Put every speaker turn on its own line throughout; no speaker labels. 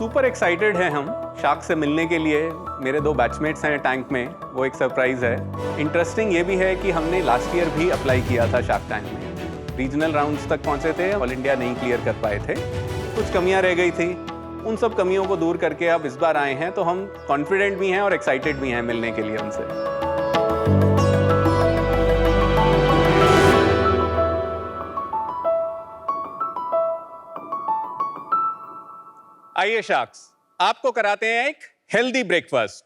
Super excited हैं हम shark से मिलने के लिए। मेरे 2 बैचमेट्स हैं टैंक में, वो एक सरप्राइज है। इंटरेस्टिंग ये भी है कि हमने लास्ट ईयर भी अप्लाई किया था शार्क टैंक में। रीजनल राउंड्स तक पहुंचे थे, ऑल इंडिया नहीं क्लियर कर पाए थे, कुछ कमियां रह गई थी। उन सब कमियों को दूर करके अब इस बार आए हैं, तो हम कॉन्फिडेंट भी हैं और एक्साइटेड भी हैं मिलने के लिए उनसे। आइए शार्क्स, आपको कराते हैं एक हेल्दी ब्रेकफास्ट।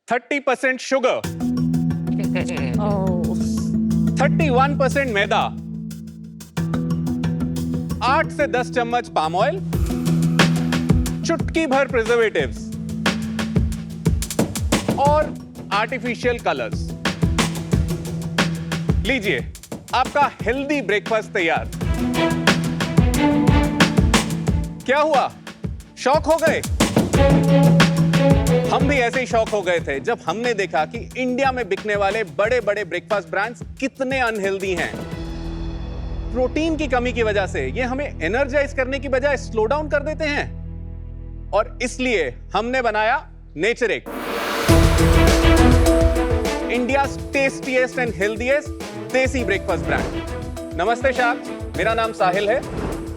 30% शुगर, 31% मैदा, 8 से 10 चम्मच पाम ऑयल, चुटकी भर प्रिजर्वेटिव्स और आर्टिफिशियल कलर्स। लीजिए, आपका हेल्दी ब्रेकफास्ट तैयार। क्या हुआ, शॉक हो गए? हम भी ऐसे ही शॉक हो गए थे जब हमने देखा कि इंडिया में बिकने वाले बड़े बड़े ब्रेकफास्ट ब्रांड्स कितने अनहेल्दी हैं। प्रोटीन की कमी की वजह से ये हमें एनर्जाइज करने की बजाय स्लो डाउन कर देते हैं, और इसलिए हमने बनाया नेचरिक, इंडिया टेस्टीएस्ट एंड हेल्दीएस्ट देसी ब्रेकफास्ट ब्रांड। नमस्ते शार्क्स, मेरा नाम साहिल है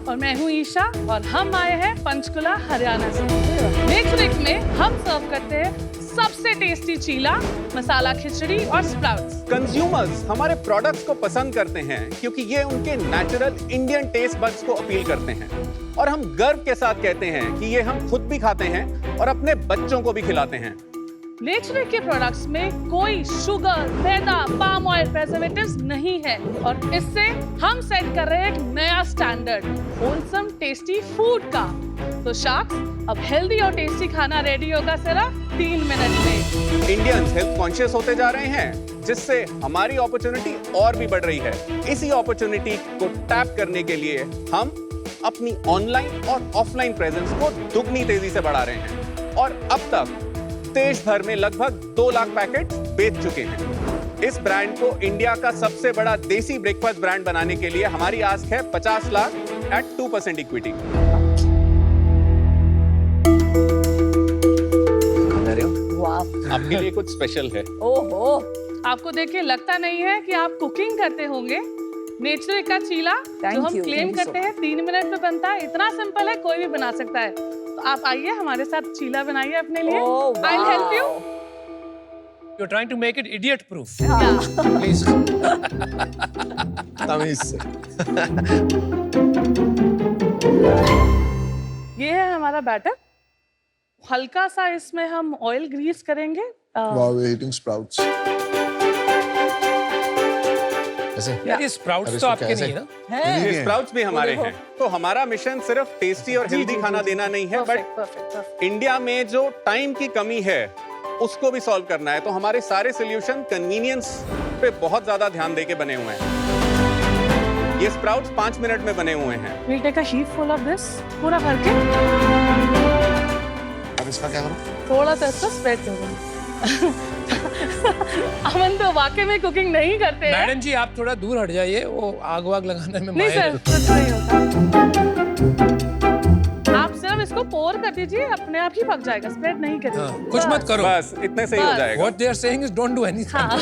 और मैं हूँ ईशा, और हम आए हैं पंचकुला हरियाणा से। नेचरिक में हम सर्व करते हैं सबसे टेस्टी चीला, मसाला खिचड़ी और स्प्राउट्स।
कंज्यूमर्स हमारे प्रोडक्ट्स को पसंद करते हैं क्योंकि ये उनके नेचुरल इंडियन टेस्ट बड्स को अपील करते हैं, और हम गर्व के साथ कहते हैं कि ये हम खुद भी खाते हैं और अपने बच्चों को भी खिलाते हैं।
नेचरिक के प्रोडक्ट्स में कोई शुगर, मैदा, पाम ऑयल, प्रिजर्वेटिव्स नहीं है, और इससे हम सेट कर रहे हैं एक नया स्टैंडर्ड होलसम टेस्टी फूड का। तो शार्क्स, अब हेल्दी और टेस्टी खाना रेडी होगा सिर्फ 3 मिनट में।
इंडियंस हेल्थ कॉन्शियस होते जा रहे हैं, जिससे हमारी अपॉर्चुनिटी और भी बढ़ रही है। इसी अपॉर्चुनिटी को टैप करने के लिए हम अपनी ऑनलाइन और ऑफलाइन प्रेजेंस को दुगनी तेजी से बढ़ा रहे हैं, और अब तक देश भर में लगभग 2 लाख पैकेट बेच चुके हैं। इस ब्रांड को इंडिया का सबसे बड़ा देसी ब्रेकफास्ट ब्रांड बनाने के लिए हमारी आस्क है 50 लाख एट 2% इक्विटी। आपके लिए कुछ स्पेशल है।
ओहो, आपको देख के लगता नहीं है कि आप कुकिंग करते होंगे। नेचरिक का चीला जो हम क्लेम करते हैं 3 मिनट में बनता है, इतना सिंपल है, कोई भी बना सकता है। तो आप आइए हमारे साथ चीला बनाइए अपने लिए। I'll help you.
You're trying to make it idiot proof.
Yeah.
Please.
तमीज से।
ये है हमारा बैटर। हल्का सा इसमें हम ऑयल ग्रीस करेंगे।
Wow, we're eating sprouts. ऐसे?
यार ये स्प्राउट्स तो आपके नहीं है ना?
ये स्प्राउट्स भी हमारे हैं। तो हमारा मिशन सिर्फ टेस्टी और हेल्दी खाना देना नहीं है, बट इंडिया में जो टाइम की कमी है उसको भी सॉल्व करना है। तो हमारे सारे सॉल्यूशन कन्वीनियंस पे बहुत ज्यादा ध्यान देके बने हुए हैं। ये स्प्राउट्स 5 मिनट में बने हुए हैं।
We'll take a sheet full of this, पूरा भर के।
अब इसका क्या करूं?
थोड़ा सा इसको स्प्रेड करो। अमन तो वाकई में कुकिंग नहीं करते हैं।
मैडम जी आप थोड़ा दूर हट जाइए, वो आग वाग लगाने में
नहीं
माहिर
सर, कुछ नहीं होता। आप सिर्फ इसको पोर कर दीजिए, अपने आप ही पक जाएगा, स्प्रेड नहीं करिए।
हाँ, कुछ मत करो।
बस इतने से ही हो जाएगा।
What they are saying is don't do anything.
हाँ।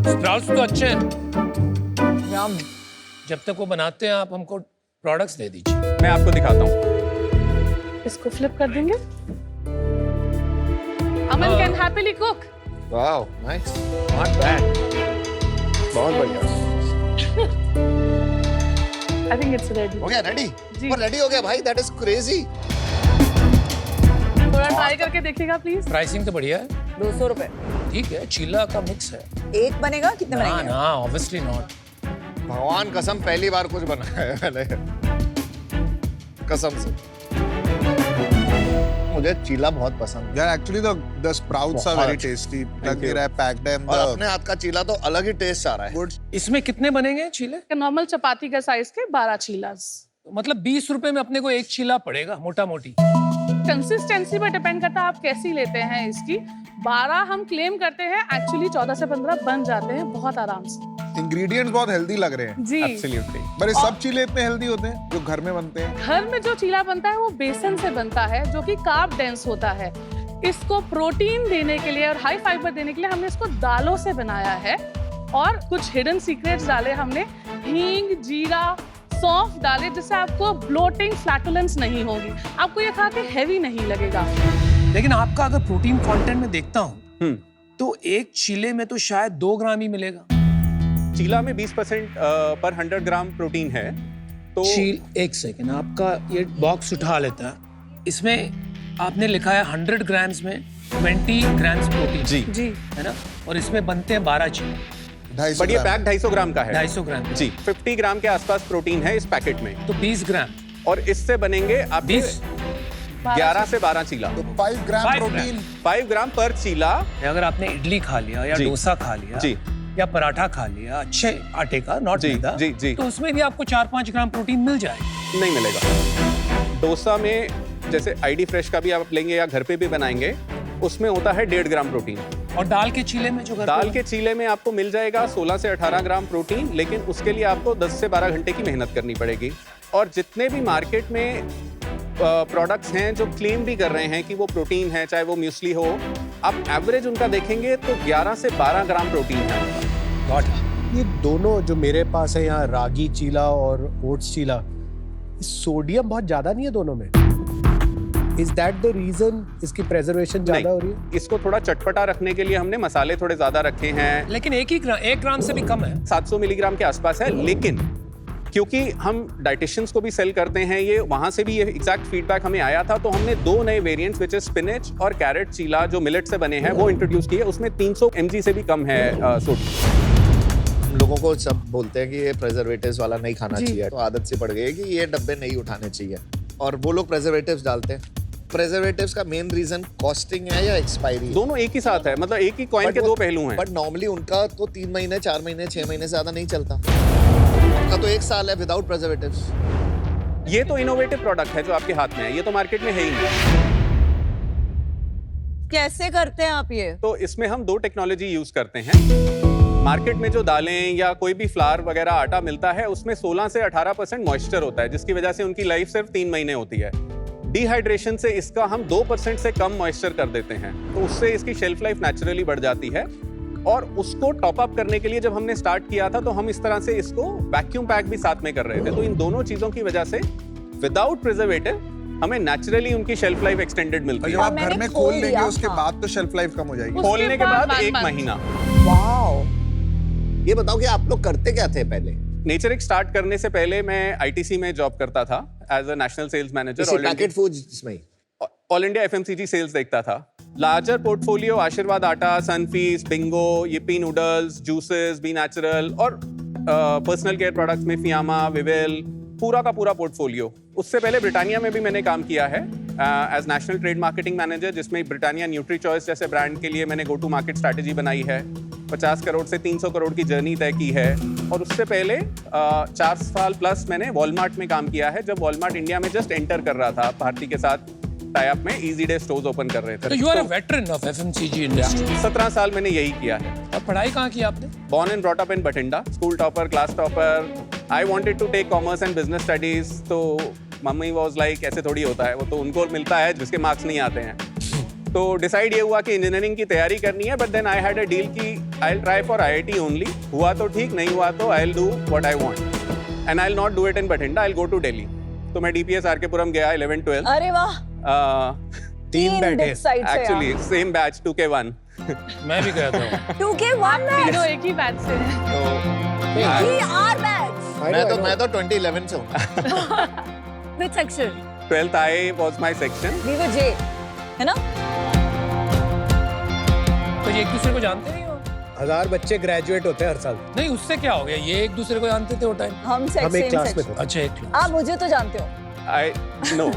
स्प्राउट्स तो अच्छे हैं। जब तक वो बनाते हैं आप हमको प्रोडक्ट्स दे दीजिए।
मैं आपको दिखाता हूँ।
इसको फ्लिप कर देंगे। Aman can happily cook.
Wow, nice. Not bad. बहुत बढ़िया।
I think it's ready.
हो गया रेडी?
जी।
वो रेडी हो गया भाई, that is crazy.
थोड़ा ट्राई करके देखिएगा प्लीज।
प्राइसिंग तो बढ़िया है,
200 रुपए
ठीक है। चीला का मिक्स है।
एक बनेगा, कितने
ना
बनेंगे?
ना ऑब्वियसली नॉट।
भगवान कसम पहली बार कुछ बनाया है मैंने, कसम से। मुझे चीला बहुत पसंद है।
Yeah, actually the sprouts are very tasty. लग रहा है packed है।
और अपने हाथ का चीला तो अलग ही टेस्ट आ रहा है।
Good.
इसमें कितने बनेंगे चीले?
नॉर्मल चपाती का साइज के 12 चीलास।
मतलब 20 रुपए में अपने को एक चीला पड़ेगा, मोटा मोटी।
कंसिस्टेंसी पर डिपेंड करता है आप कैसी लेते हैं इसकी। 12 हम क्लेम करते हैं, एक्चुअली 14 से 15 बन जाते हैं बहुत आराम से।
इंग्रेडिएंट्स बहुत हेल्दी लग रहे हैं।
जी
एब्सोल्युटली।
पर ये सब चीले इतने हेल्दी होते हैं जो घर में बनते हैं?
घर में जो चीला बनता है वो बेसन से बनता है, जो कि कार्ब डेंस होता है। इसको प्रोटीन देने के लिए और हाई फाइबर देने के लिए हमने इसको दालों से बनाया है, और कुछ हिडन सीक्रेट्स डाले हमने। हींग, जीरा, सौंफ डाले, जिससे आपको ब्लोटिंग, फ्लैटुलेंस नहीं होगी, आपको ये खा के हैवी नहीं लगेगा।
लेकिन आपका अगर प्रोटीन कंटेंट में देखता हूँ तो एक चीले में तो शायद 2 ग्राम ही मिलेगा।
चीला में 20% पर 100 ग्राम प्रोटीन है। तो
एक सेकेंड, आपका ये बॉक्स उठा लेता है, इसमें आपने लिखा है 100 ग्राम्स में 20 ग्राम्स प्रोटीन।
जी
है ना, और इसमें बनते हैं 12 चीले।
250
बट ये
ग्राम।
पैक 250 ग्राम का है।
250 ग्राम
जी, 50 ग्राम के आसपास प्रोटीन है इस पैकेट में,
तो 20 ग्राम,
और इससे बनेंगे आपके
20
11 से 12 चीला।
तो 5 ग्राम
5
प्रोटीन।
5 ग्राम पर चीला।
अगर आपने इडली खा लिया या
जी।
डोसा खा लिया
जी।
या पराठा खा लिया अच्छे आटे का, नॉट
जी,
मैदा,
जी, जी।
तो उसमें भी आपको 4-5 ग्राम प्रोटीन मिल जाएगा।
नहीं मिलेगा। डोसा में जैसे आईडी फ्रेश का भी आप लेंगे या घर पे भी बनाएंगे, उसमें होता है 1.5 ग्राम प्रोटीन।
और दाल के चीले में जो घर पे
दाल के चीले में आपको मिल जाएगा 16 से 18 ग्राम प्रोटीन, लेकिन उसके लिए आपको 10 से 12 घंटे की मेहनत करनी पड़ेगी। और जितने भी मार्केट में प्रोडक्ट्स हैं जो क्लेम भी कर रहे हैं कि वो प्रोटीन है, चाहे वो म्यूस्ली हो, आप एवरेज उनका देखेंगे तो 11 से 12 ग्राम प्रोटीन है उनका।
Got it।
ये दोनों जो मेरे पास है यहाँ, रागी चीला और ओट्स चीला, सोडियम बहुत ज्यादा नहीं है दोनों में? इज दैट द रीजन इसकी प्रेजर्वेशन ज्यादा हो रही है?
इसको थोड़ा चटपटा रखने के लिए हमने मसाले थोड़े ज्यादा रखे हैं।
लेकिन 1 ग्राम से भी कम है।
700 मिलीग्राम के आसपास है, लेकिन क्योंकि हम डाइटिशियंस को भी सेल करते हैं, ये वहां से भी ये एग्जैक्ट फीडबैक हमें आया था, तो हमने 2 नए वेरिएंट्स विच इज स्पिनच और कैरेट चीला जो मिलेट से बने हैं वो इंट्रोड्यूस किए। उसमें 300 mg से भी कम है सोडियम।
हम लोगों को सब बोलते हैं कि ये प्रेजर्वेटिव्स वाला नहीं खाना चाहिए, तो आदत सी पड़ गई है कि ये डब्बे नहीं उठाने चाहिए, और वो लोग प्रेजर्वेटिव्स डालते हैं। प्रेजर्वेटिव्स का मेन रीजन कॉस्टिंग है या एक्सपायरी?
दोनों एक ही साथ है, मतलब एक ही कॉइन के 2 पहलू हैं।
बट नॉर्मली उनका तो 3 महीने, 4 महीने, 6 महीने से ज्यादा नहीं चलता। उनका तो 1 साल है विदाउट प्रेजर्वेटिव्स।
ये तो इनोवेटिव प्रोडक्ट है जो आपके हाथ में है, ये तो मार्केट में है ही नहीं।
कैसे करते हैं आप ये?
तो इसमें हम 2 टेक्नोलॉजी यूज करते हैं। मार्केट में जो दालें या कोई भी फ्लावर वगैरह आटा मिलता है, उसमें 16 से 18% मॉइस्चर होता है, जिसकी वजह से उनकी लाइफ सिर्फ 3 महीने होती है। डिहाइड्रेशन से इसका हम 2% से कम मॉइस्चर कर देते हैं, तो उससे इसकी शेल्फ लाइफ नेचुरली बढ़ जाती है। और उसको टॉप अप करने के लिए जब हमने स्टार्ट किया था, तो हम इस तरह से इसको वैक्यूम पैक भी साथ में कर रहे थे। तो इन दोनों चीजों की वजह से विदाउट प्रिजर्वेटिव हमें नेचुरली उनकी शेल्फ लाइफ एक्सटेंडेड मिलती
और
है।
जब आप
मैंने
घर में
खोल
खोल लेंगे
लिया,
उसके
हाँ।
बाद तो शेल्फ लाइफ कम हो जाएगी।
उसके
खोलने के बाद
बाद
1
1
महीना।
वाओ।
ये बताओ कि आप लोग करते क्या थे पहले?
नेचरिक स्टार्ट करने से पहले मैं आईटीसी में जॉब करता था as a national sales manager.
इसी पैकेट फूड्स में ही?
ऑल इंडिया एफएमसीजी सेल्स देखता था। Larger portfolio, Aashirvaad Atta, Sunfeast, Bingo, yippee noodles, juices, B Natural, और पर्सनल केयर प्रोडक्ट्स में फियामा, विवेल, पूरा का पूरा पोर्टफोलियो। उससे पहले ब्रिटानिया में भी मैंने काम किया है as national trade marketing manager, जिसमें ब्रिटानिया न्यूट्री चॉइस जैसे ब्रांड के लिए मैंने गो टू मार्केट स्ट्रैटेजी बनाई है। 50 करोड़ से 300 करोड़ की जर्नी तय की है। और उससे पहले 4 साल प्लस मैंने वॉलमार्ट में काम किया है, जब वॉलमार्ट इंडिया में जस्ट एंटर कर रहा था, भारती के साथ टाई अप में इजी डे स्टोर्स ओपन कर रहे थे।
तो you are a veteran of FMCG industry.
17 साल मैंने यही किया है।
और पढ़ाई कहाँ की आपने?
Born and brought up in Bathinda, school topper, class topper. I wanted to take commerce and business studies, तो मम्मी was like ऐसे थोड़ी होता है, वो तो उनको मिलता है जिसके मार्क्स नहीं आते हैं। तो डिसाइड ये हुआ कि इंजीनियरिंग की तैयारी करनी है, but then I had a deal कि I will try for IIT only. हुआ तो ठीक, नहीं हुआ तो I will do what I want, and I will not do it in Bathinda, I will go to Delhi. तो मैं DPS RK-पुरम गया 11-12।
अरे वाह।
3 बैठे
एक्चुअली सेम बैच 2K1।
मैं भी गया था।
2K1
तीनों एक ही बैच से हैं।
तो
We are back.
मैं तो 2011 से हूँ।
Which section?
12th I was my section।
We were J. है ना?
तो ये एक दूसरे को जानते नहीं हो?
1000 बच्चे ग्रेजुएट होते हैं हर साल।
नहीं, उससे क्या हो गया? ये एक दूसरे को जानते थे वो टाइम।
हम
हम एक क्लास में
सेक्शन।
थे।
अच्छा, एक क्लास।
आप मुझे तो जानते हो।
I no।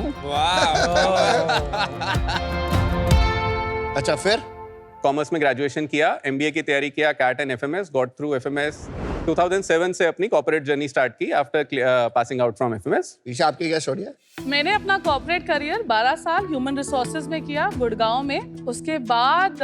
अच्छा, फिर
कॉमर्स में ग्रेजुएशन किया, MBA की तैयारी किया, CAT and FMS, got through FMS, 2007 से अपनी कॉर्पोरेट जर्नी स्टार्ट की after passing out from FMS.
Isha आपकी क्या स्टोरी है?
मैंने अपना कॉर्पोरेट करियर 12 साल ह्यूमन रिसोर्सेज में किया गुड़गांव में। उसके बाद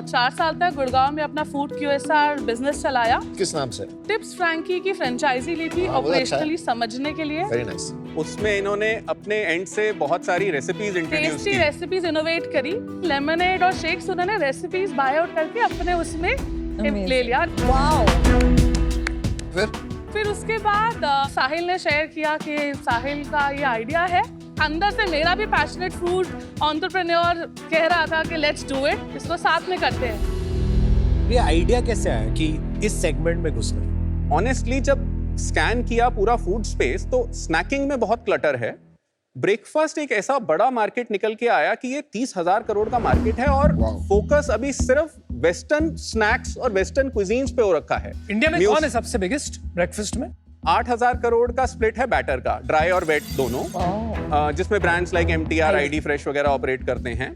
4 साल तक गुड़गांव में अपना फूड QSR बिजनेस चलाया।
किस नाम से?
टिप्स फ्रैंकी की फ्रेंचाइजी ली थी
हाँ, वो अच्छा है।
ऑपरेशनली समझने के लिए।
Very nice.
उसमें इन्होंने अपने एंड से बहुत सारी रेसिपीज इंट्रोड्यूस
टेस्टी
की।
रेसिपीज इनोवेट करी। लेमनेड और शेक्स उन्होंने रेसिपीज बाय आउट करके अपने उसमें ले लिया।
वाओ।
फिर उसके बाद साहिल ने शेयर किया कि साहिल का ये आइडिया है। अंदर से मेरा भी पैशनेट फूड एंटरप्रेन्योर कह रहा था कि लेट्स डू इट, इसको साथ में करते हैं।
ये आइडिया कैसे आया कि इस सेगमेंट में घुसना?
ऑनेस्टली जब स्कैन किया पूरा फूड स्पेस तो स्नैकिंग में बहुत क्लटर है। ब्रेकफास्ट एक ऐसा बड़ा मार्केट निकल के आया कि ये 30,000 करोड़ का मार्केट है और फोकस अभी सिर्फ वेस्टर्न स्नैक्स और वेस्टर्न क्विजीन्स पे हो रखा है।
इंडिया में कौन है सबसे बिगेस्ट ब्रेकफास्ट में?
8,000 करोड़ का स्प्लिट है बैटर का, ड्राई और वेट दोनों, जिसमें brands like MTR, ID Fresh वगैरह ऑपरेट करते हैं।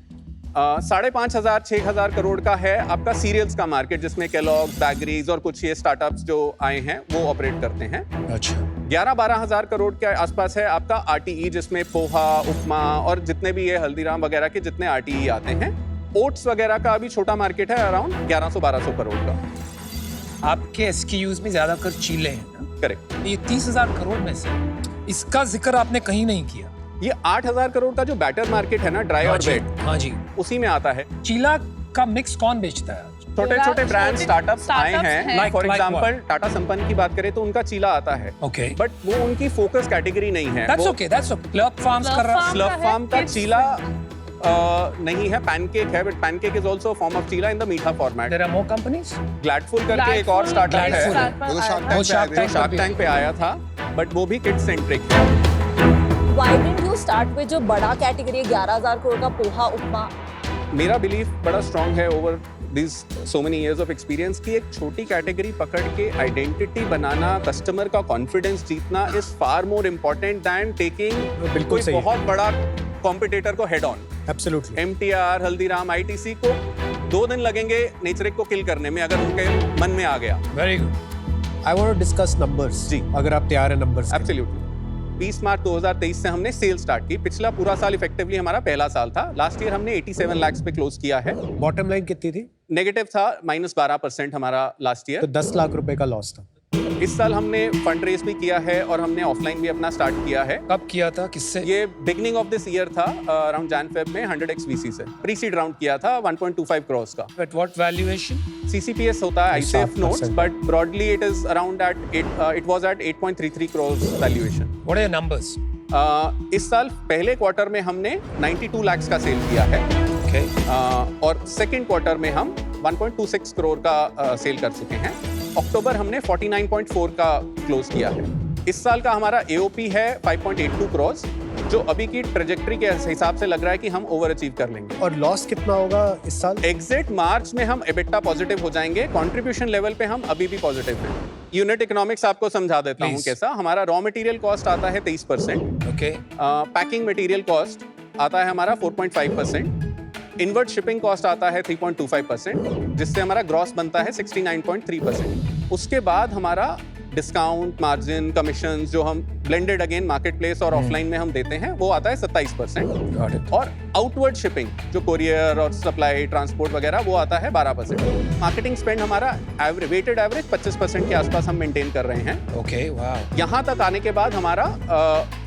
5,500 6,000 करोड़ का है आपका सीरियल्स का मार्केट, जिसमें केलॉग्स, बैगरीज और कुछ ये स्टार्टअप्स जो आए हैं वो ऑपरेट करते हैं।
अच्छा।
11-12 हजार करोड़ के आसपास है आपका RTE, जिसमें पोहा, उपमा और जितने भी ये हल्दीराम वगैरह के जितने RTE आते हैं। ओट्स वगैरह का अभी छोटा मार्केट है अराउंड 1100-1200 करोड़ का।
आपके SKUs में ज्यादातर चीले हैं ना?
करेक्ट।
ये 30,000 करोड़ में से इसका जिक्र आपने कहीं नहीं किया।
ये 8,000 करोड़ का जो बैटर मार्केट है ना, ड्राई और वेट,
हाँ जी,
उसी में आता है।
चीला का मिक्स कौन बेचता है?
छोटे छोटे ब्रांड स्टार्टअप्स आए
startups
हैं।
हैं।
For
Like
example
what?
Tata संपन्न की बात करें तो उनका चीला आता है,
ओके,
बट वो उनकी फोकस कैटेगरी नहीं है।
दैट्स
वो
okay, that's okay. Club farms कर रहा है।
स्लफ
है,
फार्म का
kids
चीला नहीं है, पैनकेक है, but pancake is also form of chilla in the meetha format.
There are more companies.
Gladful करके एक और स्टार्टअप है
Gladful।
वो
वो
शार्क
Shark
जो शार्क
पे
टैंक पे आया था, बट वो भी किड सेंट्रिक है।
Why didn't you start with जो बड़ा कैटेगरी है 11,000 करोड़ का पोहा उपमा?
मेरा बिलीफ बड़ा स्ट्रांग है over this so many years of experience की एक छोटी कैटेगरी पकड़ के आइडेंटिटी बनाना, कस्टमर का कॉन्फिडेंस जीतना is far more important than taking
बिल्कुल सही है।
बहुत बड़ा कॉम्पिटिटर को head on.
Absolutely.
MTR, Haldiram, ITC को 2 दिन लगेंगे नेचरिक को किल करने में अगर उनके मन में आ गया।
Very good.
I want to discuss numbers.
जी।
अगर आप तैयार हैं नंबर्स के लिए।
एब्सोल्युटली। 20 मार्च 2023 से हमने सेल स्टार्ट की। पिछला पूरा साल इफेक्टिवली हमारा पहला साल था। लास्ट ईयर हमने 87 लाख पे क्लोज किया है।
बॉटम लाइन कितनी थी?
नेगेटिव था, -12% हमारा लास्ट
तो
ईयर।
10 लाख रुपए का लॉस था।
इस साल हमने फंड रेज भी किया है और हमने ऑफलाइन भी अपना स्टार्ट किया है।
कब किया था, किससे?
ये बिगनिंग ऑफ दिस ईयर था, अराउंड Jan-Feb में 100x VC से प्री सीड राउंड किया था 1.25 करोड़ का।
At what valuation?
CCPS होता है ISAF notes,
7%.
but broadly it is around it was at 8.33 crores valuation.
What are your numbers?
इस साल पहले क्वार्टर में हमने 92 लाख का सेल किया है।
ओके,
और सेकंड क्वार्टर में हम 1.26 करोड़ का सेल कर चुके हैं। अक्टूबर हमने 49.4 का क्लोज किया है। इस साल का हमारा AOP है 5.82 करोड़, जो अभी की ट्रेजेक्टरी के हिसाब से लग रहा है कि हम ओवर अचीव कर लेंगे।
और लॉस कितना होगा इस साल?
एग्जिट मार्च में हम EBITDA पॉजिटिव हो जाएंगे। कंट्रीब्यूशन लेवल पे हम अभी भी पॉजिटिव हैं। यूनिट इकोनॉमिक्स आपको समझा देता हूँ
Please.
कैसा। हमारा रॉ मटेरियल कॉस्ट आता है 23%,
ओके,
पैकिंग मटेरियल कॉस्ट आता है हमारा 4.5%, इनवर्ट शिपिंग कॉस्ट आता है 3.25%, जिससे हमारा ग्रॉस बनता है 69.3%। उसके बाद हमारा डिस्काउंट, मार्जिन, कमीशन जो हम ब्लेंडेड अगेन मार्केट प्लेस और ऑफलाइन में हम देते हैं वो आता है 27%।
Got it.
और आउटवर्ड शिपिंग जो कोरियर और सप्लाई ट्रांसपोर्ट वगैरह वो आता है 12%। मार्केटिंग स्पेंड हमारा वेटेड एवरेज 25% के आसपास हम मेंटेन कर रहे हैं।
Okay, wow.
यहाँ तक आने के बाद हमारा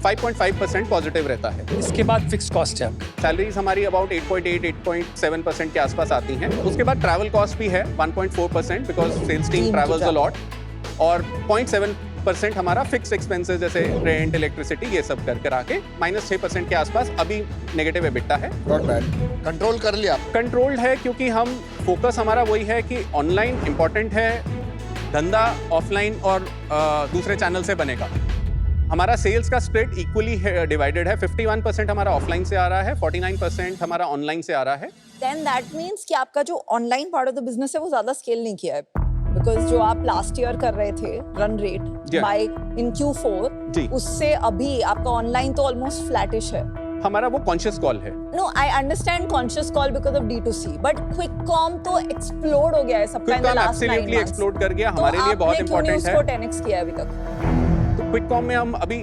5.5% पॉजिटिव रहता है।
इसके बाद फिक्स कॉस्ट है आपका?
सैलरीज हमारी अबाउट 8.8-8.7% के आसपास आती हैं। उसके बाद ट्रैवल कॉस्ट भी है 1.4% because sales team travels a lot. और 0.7% हमारा फिक्स एक्सपेंसेस जैसे रेंट, इलेक्ट्रिसिटी ये सब कर आके -6% के आसपास अभी नेगेटिव EBITDA है।
नॉट बैड, कंट्रोल कर लिया।
कंट्रोल्ड है क्योंकि हम फोकस हमारा वही है कि ऑनलाइन इंपॉर्टेंट है, धंधा ऑफलाइन और दूसरे चैनल से बनेगा। हमारा सेल्स का स्प्लिट इक्वली डिवाइडेड है। 51% हमारा ऑफलाइन से आ रहा है, 49% हमारा ऑनलाइन से आ रहा है।
Then that means कि आपका जो online part of the business है वो ज्यादा स्केल नहीं किया है, बिकॉज जो आप लास्ट ईयर कर रहे थे रन रेट
Yeah.
बाय इन Q4
जी।
उससे अभी आपका ऑनलाइन तो ऑलमोस्ट फ्लैटिश है।
हमारा वो कॉन्शियस कॉल है।
No, I understand conscious call because of D2C, but QuickCom तो explode हो गया है सबका in the
QuickCom
last 9
absolutely
months.
explode कर गया,
तो
हमारे लिए बहुत
आपने क्यों नहीं
important है।
उसको 10x किया अभी तक?
तो क्विककॉम में हम अभी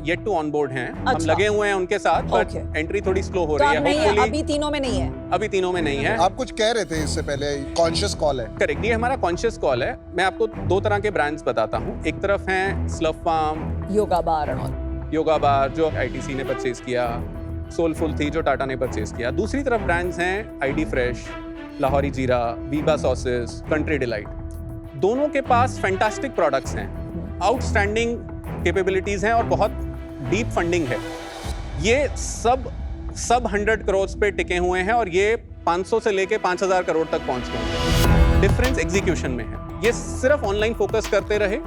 येट टू ऑनबोर्ड हैं, हम
अच्छा।
लगे हुए हैं उनके साथ, बट
Okay.
एंट्री थोड़ी स्लो हो
तो
रही
आप
है।
नहीं है,
Hopefully-
अभी तीनों में नहीं है।
अभी तीनों में नहीं है।
आप कुछ कह रहे थे इससे पहले, कॉन्शियस कॉल है।
करेक्ट, ये हमारा कॉन्शियस कॉल है। मैं आपको दो तरह के ब्रांड्स बताता हूँ। एक तरफ हैं Slurrp farm,
Yoga Bar and all.
Yoga Bar जो आईटीसी ने परचेज किया, सोलफुल थी जो टाटा ने परचेज किया। दूसरी तरफ ब्रांड्स हैं आईडी फ्रेश, लाहौरी जीरा, वीबा सॉसेस, कंट्री डिलाइट। दोनों के पास फैंटास्टिक प्रोडक्ट्स हैं, आउटस्टैंडिंग कैपेबिलिटीज हैं और बहुत डीप फंडिंग है। ये सब 100 करोड़ पे टिके हुए हैं और ये 500 से लेके 5000 करोड़ तक पहुंच गए हैं। डिफरेंस एग्जीक्यूशन में है। ये सिर्फ ऑनलाइन फोकस करते रहे,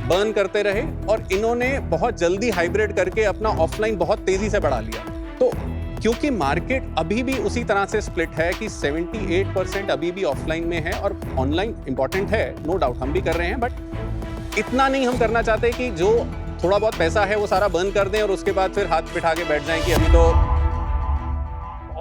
बर्न करते रहे, और इन्होंने बहुत जल्दी हाइब्रिड करके अपना ऑफलाइन बहुत तेजी से बढ़ा लिया। तो क्योंकि मार्केट अभी भी उसी तरह से स्प्लिट है कि 78% अभी भी ऑफलाइन में है और ऑनलाइन इंपॉर्टेंट है, नो डाउट, हम भी कर रहे हैं, बट इतना नहीं हम करना चाहते कि जो थोड़ा बहुत पैसा है वो सारा बर्न कर दें और उसके बाद फिर हाथ बिठा के बैठ जाएं कि अभी तो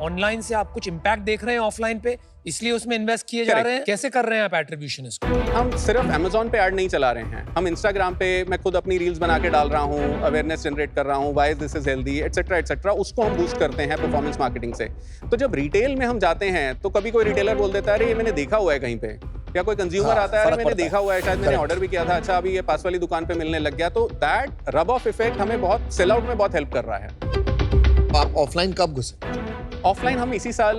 ऑनलाइन से आप कुछ इम्पैक्ट देख रहे हैं ऑफलाइन पे, इसलिए उसमें इन्वेस्ट किए जा
Correct.
रहे हैं। कैसे कर रहे हैं आप एट्रीब्यूशन इसको?
हम सिर्फ Amazon पे ऐड नहीं चला रहे हैं, हम Instagram पे मैं खुद अपनी रील्स बना के डाल रहा हूँ, अवेयरनेस जनरेट कर रहा हूँ, why this is healthy, etcetera etcetera, उसको हम बूस्ट करते हैं परफॉर्मेंस मार्केटिंग से। तो जब रिटेल में हम जाते हैं तो कभी कोई रिटेलर बोल देता है अरे ये मैंने देखा हुआ है कहीं पे, या कोई कंज्यूमर आता है अरे मैंने देखा हुआ है, शायद मैंने ऑर्डर भी किया था, अच्छा अभी ये पास वाली दुकान पे मिलने लग गया। तो दैट रब ऑफ इफेक्ट हमें बहुत सेल आउट में बहुत हेल्प कर रहा है।
आप ऑफलाइन कब घुसे?
ऑफलाइन हम इसी साल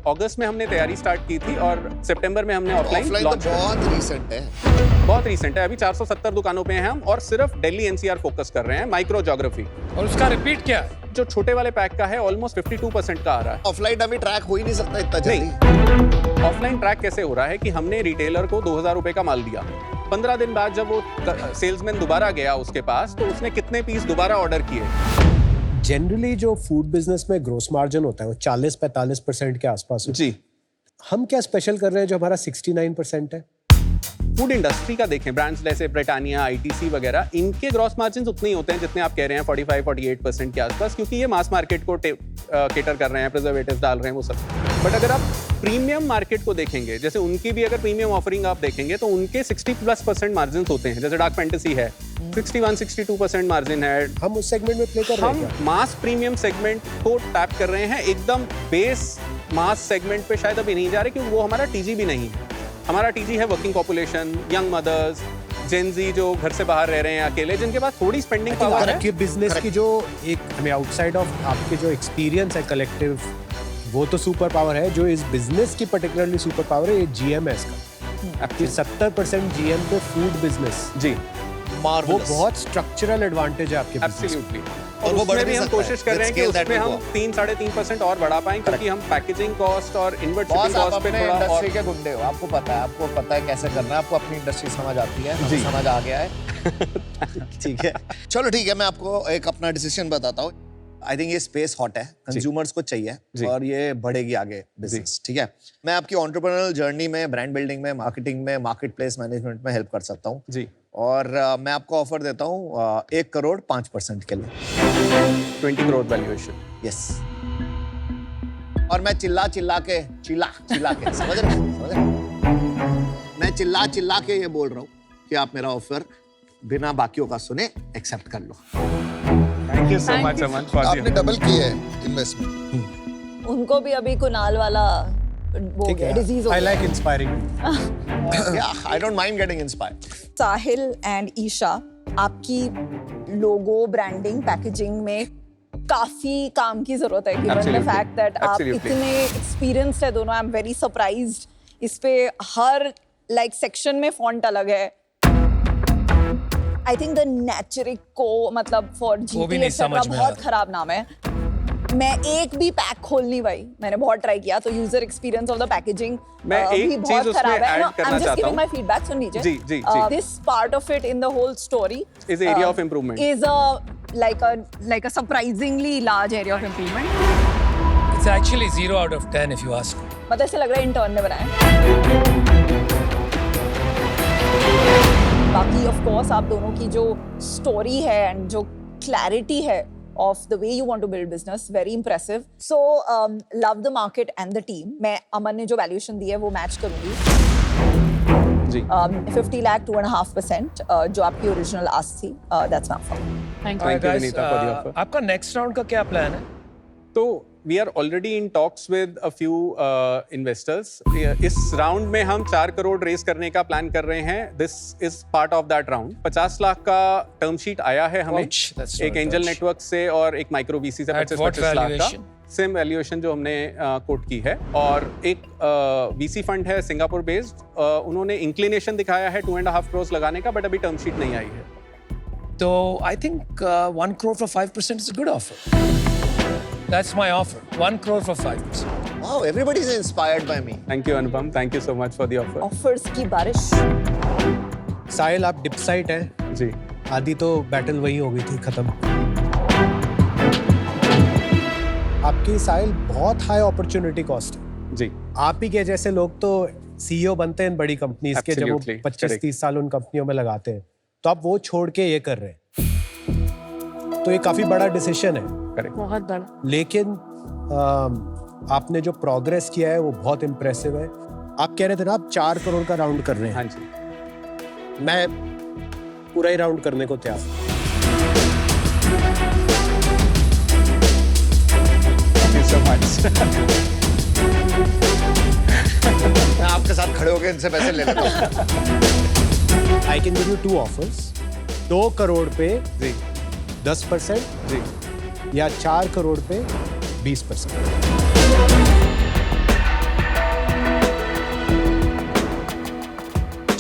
अगस्त में हमने तैयारी स्टार्ट की थी और सितंबर में हमने ऑफलाइन
ऑफलाइन तो
लॉन्च
बहुत रिसेंट है।
बहुत रिसेंट है। अभी 470 दुकानों पे हैं हम और सिर्फ दिल्ली एनसीआर फोकस कर रहे हैं, माइक्रो ज्योग्राफी।
और उसका रिपीट क्या है?
जो छोटे वाले पैक का है ऑलमोस्ट 52% का आ रहा है।
ऑफलाइन अभी ट्रैक हो ही नहीं सकता इतना जल्दी।
ऑफलाइन ट्रैक कैसे हो रहा है कि हमने रिटेलर को 2000 रुपए का माल दिया, 15 दिन बाद जब वो सेल्समैन दोबारा गया उसके पास तो उसने कितने पीस दोबारा ऑर्डर किए।
जनरली जो फूड बिजनेस में ग्रोस मार्जिन होता है वो 40-45% के आसपास होता है।
जी,
हम क्या स्पेशल कर रहे हैं जो हमारा 69% है?
फूड इंडस्ट्री का देखें, ब्रांड्स जैसे ब्रिटानिया, आईटीसी वगैरह, इनके ग्रॉस मार्जिन उतने ही होते हैं जितने आप कह रहे हैं 45-48% के आसपास, क्योंकि ये मास मार्केट को केटर कर रहे हैं, प्रिजर्वेटिव्स डाल रहे हैं वो सब। बट अगर आप प्रीमियम मार्केट को देखेंगे, जैसे उनकी भी अगर प्रीमियम ऑफरिंग आप देखेंगे तो उनके 60+ % मार्जिन होते हैं। जैसे डार्क फैंटेसी है 61-62% मार्जिन है।
हम उस सेगमेंट में प्ले कर रहे हैं
हम
क्या?
मास प्रीमियम सेगमेंट को टैप कर रहे हैं, एकदम बेस मास सेगमेंट पे शायद अभी नहीं जा रहे क्योंकि वो हमारा टीजी भी नहीं है। हमारा टीजी है working population, young mothers, Gen Z जो घर से बाहर रह रहे हैं अकेले, जिनके पास थोड़ी स्पेंडिंग पावर है।
आपके बिजनेस की जो एक हमें आउटसाइड ऑफ आपके जो एक्सपीरियंस है कलेक्टिव, वो तो सुपर पावर है। जो इस बिजनेस की पर्टिकुलरली सुपर पावर है ये जीएमएस का। आपकी 70% जीएम पे फूड बिजनेस,
जी,
वो बहुत स्ट्रक्चरल एडवांटेज है आपके business में।
एब्सोल्युटली।
और
और
वो बढ़
उसमें
भी
भी हम
सकता है।
कोशिश कर रहे हैं कि
Let's scale that
उसमें
will
हम
go up.
3-3.5% और बढ़ा पाएं, क्योंकि हम पैकेजिंग कॉस्ट और इनवर्ट
बॉस
शिपिंग
आप
कॉस्ट पे
अपने
थोड़ा और
इंडस्ट्री के गुंडे हो, आपको पता है कैसे करना है, आपको अपनी इंडस्ट्री समझ आती है, हमें
जी।
समझ आ गया है। ठीक है, चलो ठीक है, मैं आपको एक अपना डिसीजन बताता हूँ। आई थिंक ये स्पेस हॉट है, कंज्यूमर्स को चाहिए
जी।
और ये बढ़ेगी आगे बिजनेस। ठीक है, मैं आपकी एंटरप्रेन्योरल जर्नी में, ब्रांड बिल्डिंग में, मार्केटिंग में, मार्केट प्लेस मैनेजमेंट में हेल्प कर सकता हूँ।
जी,
और मैं आपको ऑफर देता हूँ 1 करोड़ 5% के लिए।
20 करोड़ वैल्यूएशन।
यस, और मैं चिल्ला के समझ रहे? मैं चिल्ला के ये बोल रहा हूँ कि आप मेरा ऑफर बिना बाकियों का सुने एक्सेप्ट कर लो।
Thank you so
Thank
much
you.
Aman for
आपने डबल की है इन्वेस्टमेंट।
उनको भी अभी कुनाल वाला वो हो गया, डिजीज हो
आई
गया।
Like inspiring.
Yeah, I don't mind getting inspired.
Sahil and Isha, आपकी लोगो, ब्रांडिंग, पैकेजिंग में काफी काम की जरूरत है, given the
Absolutely.
Fact that आप
Absolutely.
इतने एक्सपीरियंस्ड है दोनों। I am very surprised. इस पे हर सेक्शन में फॉन्ट अलग है। आई थिंक द नेचरिक को मतलब फॉर
वो भी
जीपी
नहीं
एक्सेट्रा
समझ में आ
बहुत
रहा।
खराब नाम है। मैं एक भी पैक खोल नहीं पाई, मैंने बहुत ट्राई किया, तो user experience of the packaging
मैं एक
भी
चीज
बहुत
उसमें
खराब है।
add करना चाहता हूं।
माय फीडबैक सुन लीजिए।
जी, जी, जी।
This part of it in the whole story
Is area of improvement.
is like a surprisingly large area of improvement.
It's actually 0 out of 10 if you ask.
मतलब ऐसे लग रहा है इंटर्न ने बनाया। बाकी ऑफ कोर्स आप दोनों की जो स्टोरी है एंड जो क्लैरिटी है of the way you want to build business. Very impressive. So love the market and the team. मैं अमन ने जो valuation दी है वो match करूँगी.
जी
50 lakh 2.5%. जो आपकी original ask थी. That's not fun.
Thank
Thank you,
Guys,
Vinita, for the offer.
आपका नेक्स्ट राउंड का क्या प्लान है?
तो we are already in talks with a few investors. इस राउंड में हम 4 करोड़ रेज करने का प्लान कर रहे हैं. This is part of that round. 50 lakh का टर्म शीट आया है हमें,
Ouch, that's
एक
not
एंजल
touch.
नेटवर्क से और एक माइक्रो वीसी से.
At what
25 लाख का
valuation?
सेम वैल्यूएशन जो हमने कोट की है. और एक वीसी फंड है सिंगापुर बेस्ड. उन्होंने इंक्लिनेशन दिखाया है 2.5 करोड़ लगाने का, बट अभी टर्म शीट नहीं आई है.
तो I think 1 crore for 5% is a good offer. That's my offer. 1 crore for 5%.
Wow, everybody's inspired by me.
Thank you Anupam, thank you so much for the offer.
Offers की बारिश.
साहिल आप डिपसाइट है,
जी
आधी तो battle वही हो गई थी खत्म. आपकी साहिल बहुत हाई अपॉर्चुनिटी कॉस्ट है.
जी
आप ही के जैसे लोग तो सीईओ बनते हैं बड़ी कंपनीज के, जब वो
Absolutely,
25-30 साल उन कंपनियों में लगाते हैं, तो आप वो छोड़ के ये कर रहे हैं, तो ये काफी बड़ा डिसीजन है.
करेक्ट.
बहुत बड़ा.
लेकिन आपने जो प्रोग्रेस किया है वो बहुत इम्प्रेसिव है. आप कह रहे थे ना आप 4 करोड़ का राउंड कर रहे हैं.
हाँ जी.
मैं पूरा ही राउंड करने को तैयार हूं.
Thank you so much.
मैं आपके साथ खड़े होकर इनसे पैसे ले लेता हूँ.
I can give you 2 offers. 2 crore पे
जी
10%
जी
या 4 करोड़ पे 20%.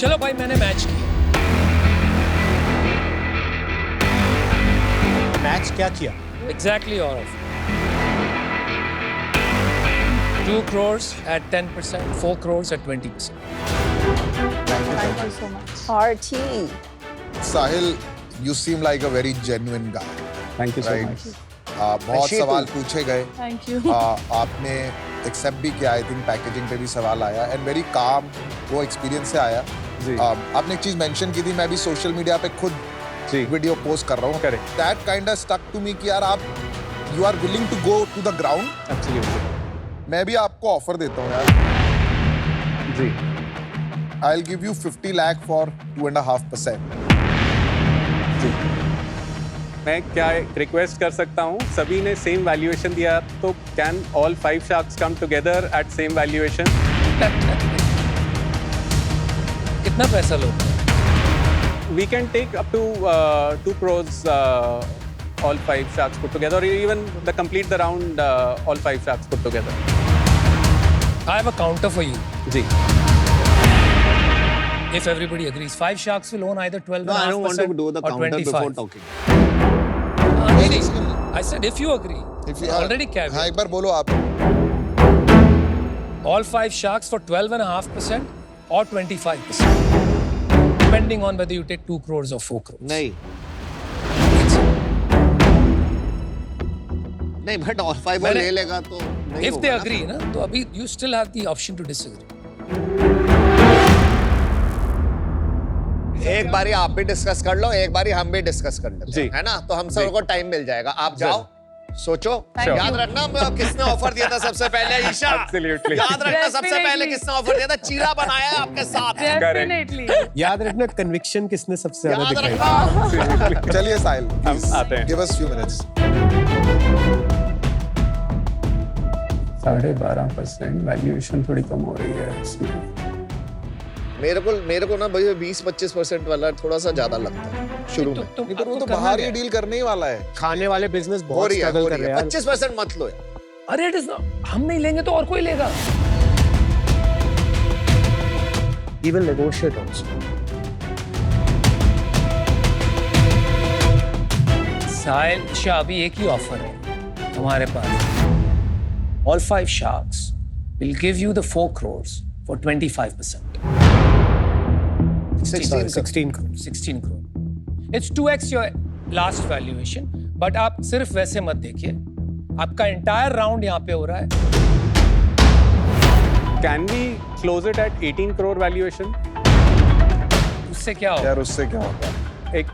चलो भाई, मैंने मैच किया.
मैच क्या किया?
Exactly your offer. 2 crores at 10%, 4 crores at 20%.
Thank you so much. Party.
Sahil, you seem like a very genuine guy.
Thank you so
Right.
Much.
बहुत
Appreciate
सवाल
you.
पूछे गए.
Thank you.
आपने accept भी किया. I think packaging पे भी सवाल आया एंड वेरी काम वो एक्सपीरियंस से आया.
जी.
आपने एक चीज मेंशन की थी, मैं भी सोशल मीडिया पे खुद
जी
वीडियो पोस्ट कर रहा हूँ.
Correct.
That kind of stuck to me कि यार आप you are willing to go to the ground.
Absolutely.
मैं भी आपको ऑफर देता हूँ यार.
जी
I will give you 50 lakh for 2.5%.
जी. मैं क्या रिक्वेस्ट कर सकता हूँ? सभी ने सेम वैल्यूएशन दिया, तो can all 5 sharks come together at same valuation?
कितना पैसा लो?
We can take up to 2 crores all 5 sharks put together, or even complete the round all 5 sharks put together.
I have a counter for you.
Ji.
If everybody agrees, 5 sharks will own either 12.5%
No, I don't want to do the
or
counter
25.
before talking.
I said if you agree.
If you
Already carried.
हाँ, एक बार बोलो आप.
All 5 sharks for 12.5% or 25%. Depending on whether you take 2 crores or 4 crores.
नहीं नहीं, but और 5 वो
मैंने-
ले लेगा तो नहीं
If they
होगा ना.
agree, ना, तो अभी you still have the option to disagree.
एक बारी आप भी डिस्कस कर लो, एक बारी हम भी डिस्कस कर लेते
जी.
हैं, है ना? तो हम सबको टाइम मिल जाएगा. आप जाओ, सोचो.
Sure.
याद रखना किसने ऑफर दिया था सबसे पहले. ईशा,
Absolutely.
याद रखना सबसे पहले
Definitely.
किसने ऑफर दिया था. चीरा बनाया है आपके साथ.
Definitely.
याद रखना कन्विक्शन किसने सबसे ज्यादा
याद
दिखाई.
रखना.
चलिए साहिल,
हम आते हैं.
Give us few minutes.
12.5% valuation थोड़ी कम हो रही है इसमें.
मेरे को ना भैया 20-25% वाला थोड़ा सा ज्यादा लगता है शुरू में.
नहीं तो वो तो बाहर ही डील करने ही वाला है.
खाने वाले बिजनेस
हो
बहुत
रही है,
स्ट्रगल
हो
कर
रही
रहे
है.
हैं यार.
25% मत लो यार.
अरे it is not, हम नहीं लेंगे तो और कोई लेगा.
He will negotiate also.
साहिल शाह, अभी एक ही ऑफर है हमारे पास. All 5 sharks will give you the 4 crores for 25%.
16 crores.
16 crore. It's 2x your last valuation, but आप सिर्फ वैसे मत देखिए. आपका entire round यहाँ पे हो रहा है.
Can we close it at 18 crore valuation?
उससे क्या होगा?
यार उससे क्या होगा?
एक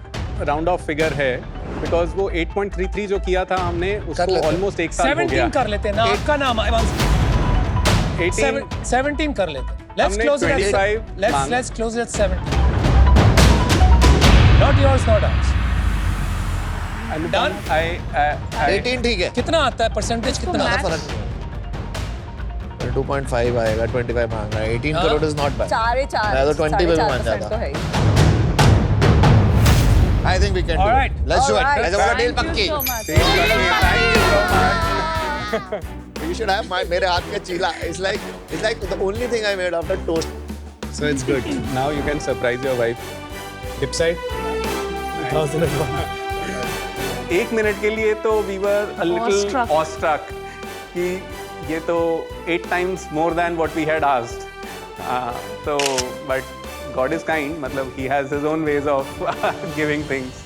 राउंड ऑफ फिगर है बिकॉज वो 8.33 जो किया था हमने
कर
उसको
लेते हैं।
ऑलमोस्ट एक साल हो गया
17 कर लेते हैं ना, आपका नाम है
18
17 कर लेते हैं. Let's
हमने
close it at
25 मांग-
let's close it at 17. Not yours, not ours. Done?
18 ठीक है.
कितना आता है परसेंटेज कितना?
match-
फर्क नहीं. 2.5 आएगा, 25 मांग रहा है. 18
हाँ?
Crore is not bad.
4.4
मैं तो 20 पे भी मान
4.4%
जाता.
तो है ही.
I think we can do
Alright.
it. Let's do it.
Alright.
Let's have a deal
Thank you
पक्की.
so much.
Thank you so much.
You should have मेरे हाथ का चीला. It's like the only thing I made after toast. So it's good.
Now you can surprise your wife.
Hip side. 2001.
एक minute के लिए तो we were a little
Awestruck.
Awestruck कि ये तो 8 times more than what we had asked. तो but God is kind, मतलब he has his own ways of giving things.